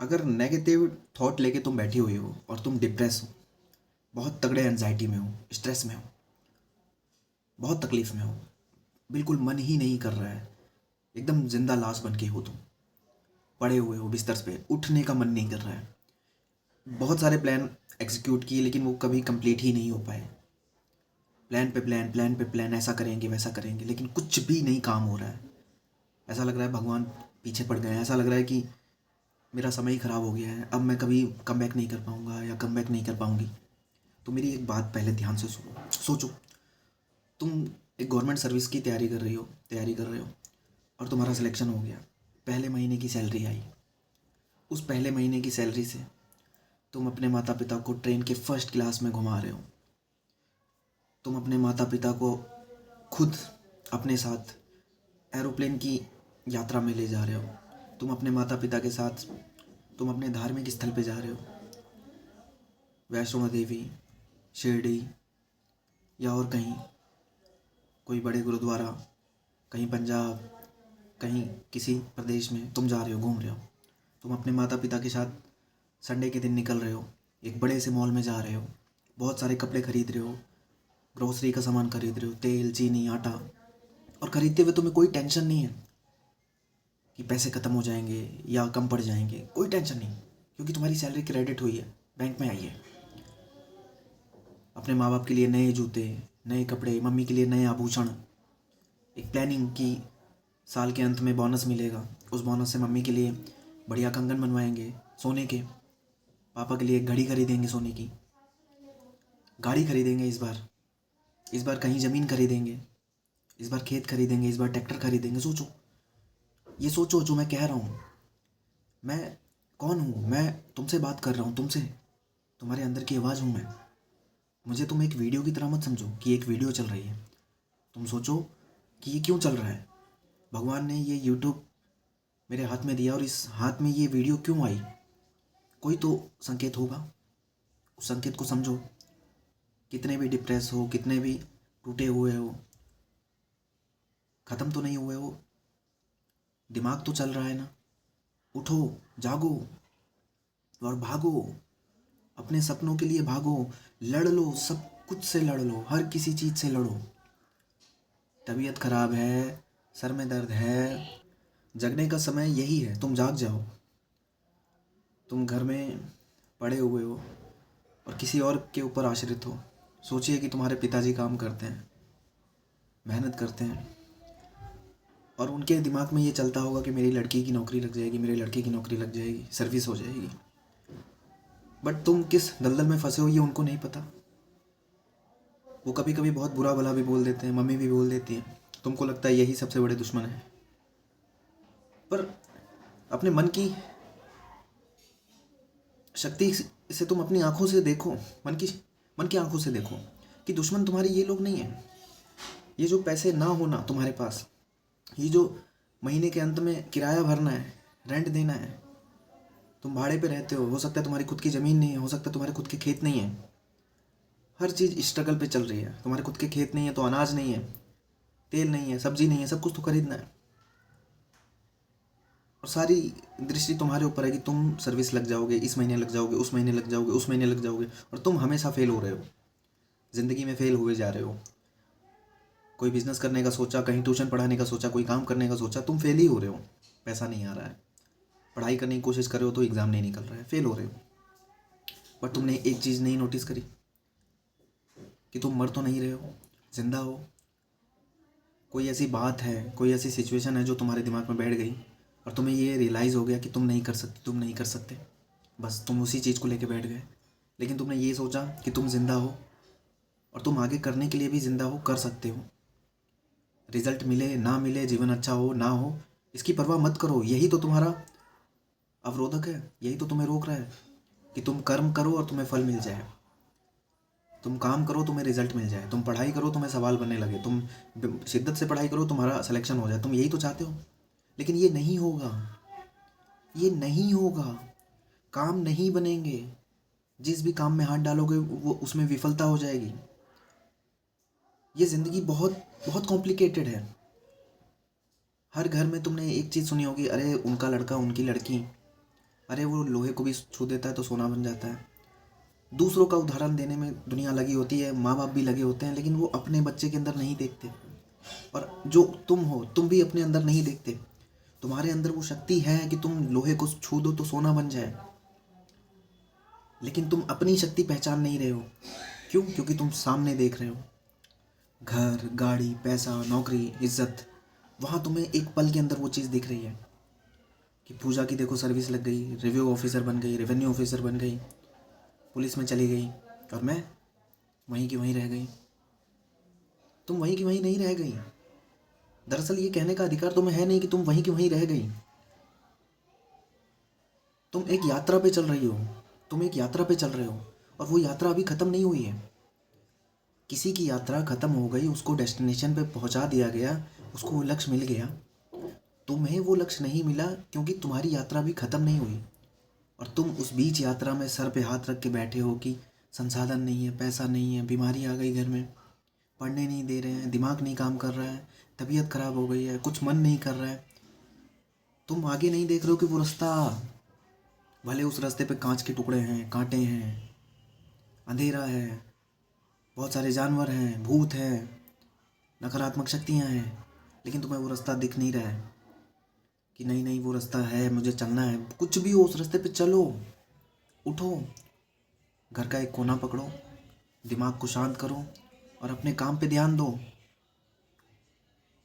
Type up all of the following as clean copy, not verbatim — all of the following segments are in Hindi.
अगर नेगेटिव थॉट लेके तुम बैठी हुई हो और तुम डिप्रेस हो, बहुत तगड़े एनजाइटी में हो, स्ट्रेस में हो, बहुत तकलीफ में हो, बिल्कुल मन ही नहीं कर रहा है, एकदम जिंदा लाश बन के हो, तुम पड़े हुए हो बिस्तर पे, उठने का मन नहीं कर रहा है, बहुत सारे प्लान एग्जीक्यूट किए लेकिन वो कभी कंप्लीट ही नहीं हो पाए, प्लान पे प्लान, प्लान पे प्लान, ऐसा करेंगे वैसा करेंगे, लेकिन कुछ भी नहीं काम हो रहा है। ऐसा लग रहा है भगवान पीछे पड़ गए हैं, ऐसा लग रहा है कि मेरा समय ही ख़राब हो गया है, अब मैं कभी कम बैक नहीं कर पाऊँगा या कम बैक नहीं कर पाऊँगी। तो मेरी एक बात पहले ध्यान से सुनो, सोचो, तुम एक गवर्नमेंट सर्विस की तैयारी कर रहे हो और तुम्हारा सिलेक्शन हो गया, पहले महीने की सैलरी आई, उस पहले महीने की सैलरी से तुम अपने माता पिता को ट्रेन के फर्स्ट क्लास में घुमा रहे हो, तुम अपने माता पिता को खुद अपने साथ एरोप्लेन की यात्रा में ले जा रहे हो, तुम अपने माता पिता के साथ तुम अपने धार्मिक स्थल पे जा रहे हो, वैष्णो देवी, शिरडी या और कहीं, कोई बड़े गुरुद्वारा, कहीं पंजाब, कहीं किसी प्रदेश में तुम जा रहे हो, घूम रहे हो, तुम अपने माता पिता के साथ संडे के दिन निकल रहे हो, एक बड़े से मॉल में जा रहे हो, बहुत सारे कपड़े खरीद रहे हो, ग्रोसरी का सामान खरीद रहे हो, तेल, चीनी, आटा, और खरीदते हुए तुम्हें कोई टेंशन नहीं है कि पैसे ख़त्म हो जाएंगे या कम पड़ जाएंगे, कोई टेंशन नहीं, क्योंकि तुम्हारी सैलरी क्रेडिट हुई है, बैंक में आई है। अपने माँ बाप के लिए नए जूते, नए कपड़े, मम्मी के लिए नए आभूषण, एक प्लानिंग की साल के अंत में बोनस मिलेगा, उस बोनस से मम्मी के लिए बढ़िया कंगन बनवाएंगे सोने के, पापा के लिए एक घड़ी खरीदेंगे सोने की, गाड़ी खरीदेंगे, इस बार कहीं ज़मीन खरीदेंगे, इस बार खेत खरीदेंगे, इस बार ट्रैक्टर खरीदेंगे। सोचो, ये सोचो जो मैं कह रहा हूँ। मैं कौन हूँ? मैं तुमसे बात कर रहा हूँ, तुमसे, तुम्हारे अंदर की आवाज़ हूँ मैं। मुझे तुम एक वीडियो की तरह मत समझो कि एक वीडियो चल रही है। तुम सोचो कि ये क्यों चल रहा है, भगवान ने ये यूट्यूब मेरे हाथ में दिया और इस हाथ में ये वीडियो क्यों आई, कोई तो संकेत होगा, उस संकेत को समझो। कितने भी डिप्रेस हो, कितने भी टूटे हुए हो, ख़त्म तो नहीं हुए हो, दिमाग तो चल रहा है ना। उठो, जागो और भागो, अपने सपनों के लिए भागो, लड़ लो, सब कुछ से लड़ लो, हर किसी चीज़ से लड़ो। तबीयत खराब है, सर में दर्द है, जगने का समय यही है, तुम जाग जाओ। तुम घर में पड़े हुए हो और किसी और के ऊपर आश्रित हो। सोचिए कि तुम्हारे पिताजी काम करते हैं, मेहनत करते हैं, और उनके दिमाग में ये चलता होगा कि मेरी लड़की की नौकरी लग जाएगी, मेरे लड़के की नौकरी लग जाएगी, सर्विस हो जाएगी। बट तुम किस दलदल में फंसे हो ये उनको नहीं पता। वो कभी कभी बहुत बुरा भला भी बोल देते हैं, मम्मी भी बोल देती है, तुमको लगता है यही सबसे बड़े दुश्मन है। पर अपने मन की शक्ति से तुम अपनी आंखों से देखो, मन की आंखों से देखो कि दुश्मन तुम्हारे ये लोग नहीं है। ये जो पैसे ना होना तुम्हारे पास, ये जो महीने के अंत में किराया भरना है, रेंट देना है, तुम भाड़े पे रहते हो सकता है तुम्हारी खुद की ज़मीन नहीं है, हो सकता है तुम्हारे खुद के खेत नहीं है, हर चीज़ स्ट्रगल पे चल रही है। तुम्हारे खुद के खेत नहीं है तो अनाज नहीं है, तेल नहीं है, सब्जी नहीं है, सब कुछ तो खरीदना है, और सारी दृष्टि तुम्हारे ऊपर है कि तुम सर्विस लग जाओगे, इस महीने लग जाओगे, उस महीने लग जाओगे, उस महीने लग जाओगे, और तुम हमेशा फेल हो रहे हो, ज़िंदगी में फेल हुए जा रहे हो। कोई बिजनेस करने का सोचा, कहीं ट्यूशन पढ़ाने का सोचा, कोई काम करने का सोचा, तुम फेल ही हो रहे हो, पैसा नहीं आ रहा है। पढ़ाई करने की कोशिश कर रहे हो तो एग्ज़ाम नहीं निकल रहा है, फेल हो रहे हो। बट तुमने एक चीज़ नहीं नोटिस करी कि तुम मर तो नहीं रहे हो, जिंदा हो। कोई ऐसी बात है, कोई ऐसी सिचुएशन है जो तुम्हारे दिमाग में बैठ गई और तुम्हें ये रियलाइज़ हो गया कि तुम नहीं कर सकते, तुम नहीं कर सकते, बस तुम उसी चीज़ को लेके बैठ गए। लेकिन तुमने ये सोचा कि तुम ज़िंदा हो और तुम आगे करने के लिए भी ज़िंदा हो, कर सकते हो। रिजल्ट मिले ना मिले, जीवन अच्छा हो ना हो, इसकी परवाह मत करो। यही तो तुम्हारा अवरोधक है, यही तो तुम्हें रोक रहा है कि तुम कर्म करो और तुम्हें फल मिल जाए, तुम काम करो तुम्हें रिजल्ट मिल जाए, तुम पढ़ाई करो तुम्हें सवाल बनने लगे, तुम शिद्दत से पढ़ाई करो तुम्हारा सिलेक्शन हो जाए, तुम यही तो चाहते हो। लेकिन ये नहीं होगा, ये नहीं होगा, काम नहीं बनेंगे। जिस भी काम में हाथ डालोगे वो उसमें विफलता हो जाएगी। ये ज़िंदगी बहुत बहुत कॉम्प्लिकेटेड है। हर घर में तुमने एक चीज़ सुनी होगी, अरे उनका लड़का उनकी लड़की अरे वो लोहे को भी छू देता है तो सोना बन जाता है। दूसरों का उदाहरण देने में दुनिया लगी होती है, माँ बाप भी लगे होते हैं, लेकिन वो अपने बच्चे के अंदर नहीं देखते। और जो तुम हो, तुम भी अपने अंदर नहीं देखते। तुम्हारे अंदर वो शक्ति है कि तुम लोहे को छू दो तो सोना बन जाए, लेकिन तुम अपनी शक्ति पहचान नहीं रहे हो। क्यों? क्योंकि तुम सामने देख रहे हो घर, गाड़ी, पैसा, नौकरी, इज्जत। वहाँ तुम्हें एक पल के अंदर वो चीज़ दिख रही है कि पूजा की देखो सर्विस लग गई, रिव्यू ऑफिसर बन गई, रेवेन्यू ऑफिसर बन गई, पुलिस में चली गई, और मैं वहीं की वहीं रह गई। तुम वहीं की वहीं नहीं रह गई। दरअसल ये कहने का अधिकार तुम्हें है नहीं कि तुम वहीं की वहीं रह गई। तुम एक यात्रा पे चल रही हो, तुम एक यात्रा पे चल रहे हो, और वो यात्रा अभी ख़त्म नहीं हुई है। किसी की यात्रा ख़त्म हो गई, उसको डेस्टिनेशन पे पहुंचा दिया गया, उसको वो लक्ष्य मिल गया। तुम्हें वो लक्ष्य नहीं मिला क्योंकि तुम्हारी यात्रा भी ख़त्म नहीं हुई, और तुम उस बीच यात्रा में सर पे हाथ रख के बैठे हो कि संसाधन नहीं है, पैसा नहीं है, बीमारी आ गई घर में, पढ़ने नहीं दे रहे हैं, दिमाग नहीं काम कर रहा है, तबीयत खराब हो गई है, कुछ मन नहीं कर रहा है। तुम आगे नहीं देख रहे हो कि वो रास्ता, भले उस रास्ते पे कांच के टुकड़े हैं, कांटे हैं, अंधेरा है, बहुत सारे जानवर हैं, भूत हैं, नकारात्मक शक्तियाँ हैं, लेकिन तुम्हें वो रास्ता दिख नहीं रहा है कि नहीं नहीं वो रास्ता है, मुझे चलना है। कुछ भी हो, उस रास्ते पे चलो, उठो, घर का एक कोना पकड़ो, दिमाग को शांत करो और अपने काम पे ध्यान दो।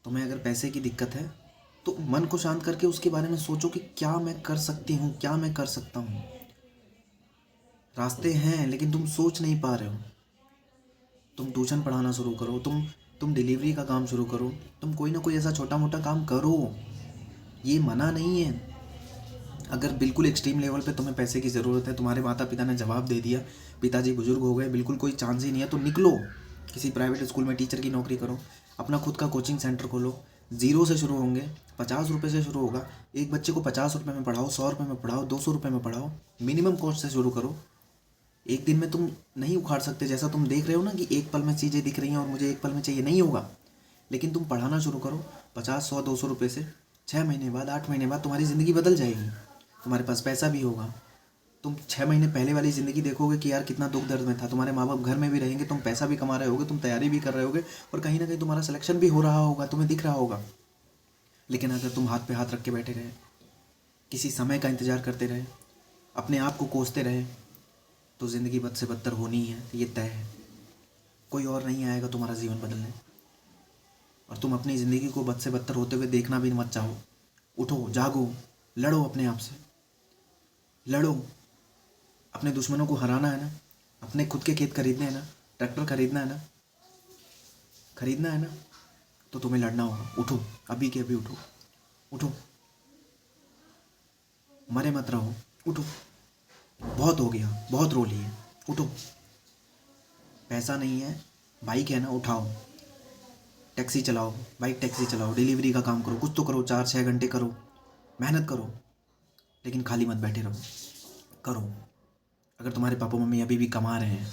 तुम्हें अगर पैसे की दिक्कत है तो मन को शांत करके उसके बारे में सोचो कि क्या मैं कर सकती हूँ, क्या मैं कर सकता हूँ। रास्ते हैं लेकिन तुम सोच नहीं पा रहे हो। तुम ट्यूशन पढ़ाना शुरू करो, तुम डिलीवरी का काम शुरू करो, तुम कोई ना कोई ऐसा छोटा मोटा काम करो। ये मना नहीं है। अगर बिल्कुल एक्सट्रीम लेवल पे तुम्हें पैसे की ज़रूरत है, तुम्हारे माता पिता ने जवाब दे दिया, पिताजी बुजुर्ग हो गए, बिल्कुल कोई चांस ही नहीं है, तो निकलो, किसी प्राइवेट स्कूल में टीचर की नौकरी करो, अपना खुद का कोचिंग सेंटर खोलो। ज़ीरो से शुरू होंगे, 50 रुपये से शुरू होगा। एक बच्चे को 50 रुपये में पढ़ाओ, 100 रुपये में पढ़ाओ, 200 रुपये में पढ़ाओ, मिनिमम कॉस्ट से शुरू करो। एक दिन में तुम नहीं उखाड़ सकते, जैसा तुम देख रहे हो ना कि एक पल में चीज़ें दिख रही हैं और मुझे एक पल में चाहिए, नहीं होगा। लेकिन तुम पढ़ाना शुरू करो 50, 100, 200 रुपये से, 6 महीने बाद, 8 महीने बाद तुम्हारी ज़िंदगी बदल जाएगी। तुम्हारे पास पैसा भी होगा। तुम 6 महीने पहले वाली ज़िंदगी देखोगे कि यार कितना दुख दर्द में था। तुम्हारे माँ बाप घर में भी रहेंगे, तुम पैसा भी कमा रहे होगे, तुम तैयारी भी कर रहे होगे, और कहीं ना कहीं तुम्हारा सिलेक्शन भी हो रहा होगा, तुम्हें दिख रहा होगा। लेकिन अगर तुम हाथ पे हाथ रख के बैठे रहे, किसी समय का इंतज़ार करते रहे, अपने आप को कोसते रहे, तो ज़िंदगी बद से बदतर होनी है, ये तय है। कोई और नहीं आएगा तुम्हारा जीवन बदलने, और तुम अपनी ज़िंदगी को बद से बदतर होते हुए देखना भी मत चाहो। उठो, जागो, लड़ो अपने आप से, लड़ो। अपने दुश्मनों को हराना है ना, अपने खुद के खेत खरीदने हैं ना, ट्रैक्टर खरीदना है ना, खरीदना है ना, तो तुम्हें लड़ना होगा। उठो, अभी के अभी उठो, उठो, मरे मत रहो, उठो। बहुत हो गया, बहुत रो लिए, उठो। पैसा नहीं है, बाइक है ना, उठाओ, टैक्सी चलाओ, बाइक टैक्सी चलाओ, डिलीवरी का काम करो, कुछ तो करो, 4-6 घंटे करो, मेहनत करो, लेकिन खाली मत बैठे रहो, करो। अगर तुम्हारे पापा मम्मी अभी भी कमा रहे हैं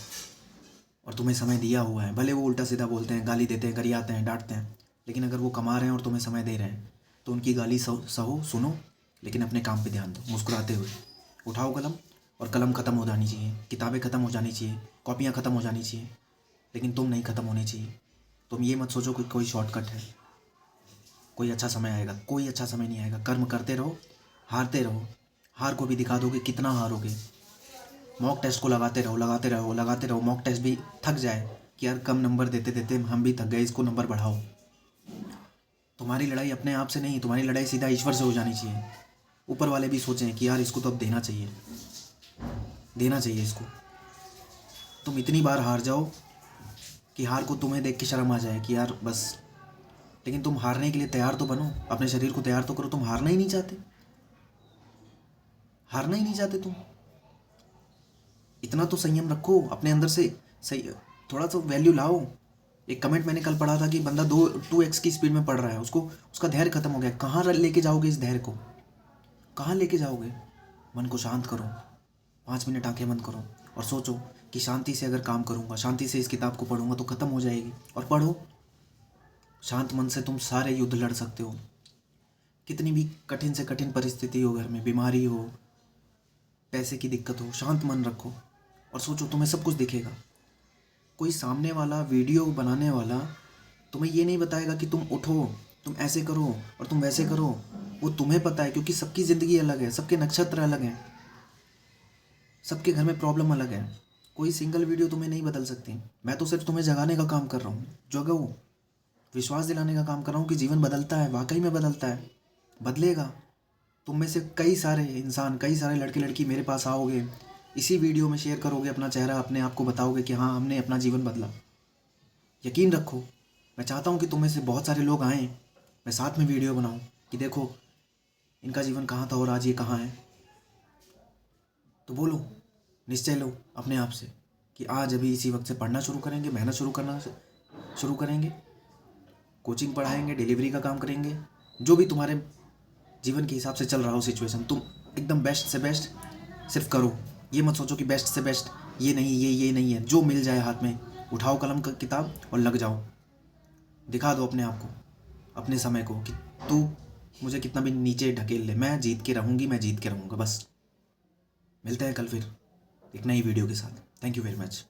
और तुम्हें समय दिया हुआ है, भले वो उल्टा सीधा बोलते हैं, गाली देते हैं, गरियाते हैं, डांटते हैं, लेकिन अगर वो कमा रहे हैं और तुम्हें समय दे रहे हैं, तो उनकी गाली सहो, सुनो, लेकिन अपने काम पे ध्यान दो, मुस्कुराते हुए। उठाओ कलम, और कलम ख़त्म हो जानी चाहिए, किताबें ख़त्म हो जानी चाहिए, कॉपियाँ ख़त्म हो जानी चाहिए, लेकिन तुम नहीं ख़त्म होनी चाहिए। तुम ये मत सोचो कि कोई शॉर्टकट है, कोई अच्छा समय आएगा, कोई अच्छा समय नहीं आएगा। कर्म करते रहो, हारते रहो, हार को भी दिखा दोगे कितना हारोगे। मॉक टेस्ट को लगाते रहो, लगाते रहो, लगाते रहो। मॉक टेस्ट भी थक जाए कि यार कम नंबर देते देते हम भी थक गए, इसको नंबर बढ़ाओ। तुम्हारी लड़ाई अपने आप से नहीं, तुम्हारी लड़ाई सीधा ईश्वर से हो जानी चाहिए। ऊपर वाले भी सोचें कि यार इसको तो अब देना चाहिए, देना चाहिए इसको। तुम इतनी बार हार जाओ कि हार को तुम्हें देख के शर्म आ जाए कि यार बस। लेकिन तुम हारने के लिए तैयार तो बनो, अपने शरीर को तैयार तो करो। तुम हारना ही नहीं चाहते, हारना ही नहीं चाहते तुम। इतना तो संयम रखो अपने अंदर से, सही थोड़ा सा वैल्यू लाओ। एक कमेंट मैंने कल पढ़ा था कि बंदा 2x की स्पीड में पढ़ रहा है, उसको उसका धैर्य खत्म हो गया। कहाँ लेके जाओगे इस धैर्य को, कहाँ लेके जाओगे? मन को शांत करो, 5 मिनट आंखें बंद करो और सोचो कि शांति से अगर काम करूँगा, शांति से इस किताब को पढ़ूंगा तो ख़त्म हो जाएगी। और पढ़ो, शांत मन से तुम सारे युद्ध लड़ सकते हो। कितनी भी कठिन से कठिन परिस्थिति हो, घर में बीमारी हो, पैसे की दिक्कत हो, शांत मन रखो और सोचो तुम्हें सब कुछ दिखेगा। कोई सामने वाला वीडियो बनाने वाला तुम्हें ये नहीं बताएगा कि तुम उठो, तुम ऐसे करो और तुम वैसे करो। वो तुम्हें पता है, क्योंकि सबकी ज़िंदगी अलग है, सबके नक्षत्र अलग हैं, सबके घर में प्रॉब्लम अलग है। कोई सिंगल वीडियो तुम्हें नहीं बदल सकती। मैं तो सिर्फ तुम्हें जगाने का काम कर रहा हूँ, जगाओ, विश्वास दिलाने का काम कर रहा हूँ कि जीवन बदलता है, वाकई में बदलता है, बदलेगा। तुम में से कई सारे इंसान, कई सारे लड़के लड़की मेरे पास आओगे, इसी वीडियो में शेयर करोगे अपना चेहरा, अपने आप को बताओगे कि हाँ हमने अपना जीवन बदला। यकीन रखो, मैं चाहता हूँ कि तुम में से बहुत सारे लोग आएँ, मैं साथ में वीडियो बनाऊँ कि देखो इनका जीवन कहाँ था और आज ये कहाँ है। तो बोलो, निश्चय लो अपने आप से कि आज अभी इसी वक्त से पढ़ना शुरू करेंगे, मेहनत शुरू करेंगे, कोचिंग पढ़ाएंगे, डिलीवरी का काम करेंगे, जो भी तुम्हारे जीवन के हिसाब से चल रहा हो सिचुएशन, तुम एकदम बेस्ट से बेस्ट सिर्फ करो। ये मत सोचो कि बेस्ट से बेस्ट ये नहीं, ये नहीं है। जो मिल जाए हाथ में, उठाओ कलम का किताब और लग जाओ। दिखा दो अपने आप को, अपने समय को कि तू मुझे कितना भी नीचे ढकेल ले, मैं जीत के रहूँगी, मैं जीत के रहूँगा। बस मिलते हैं कल फिर एक नई वीडियो के साथ। Thank you very much.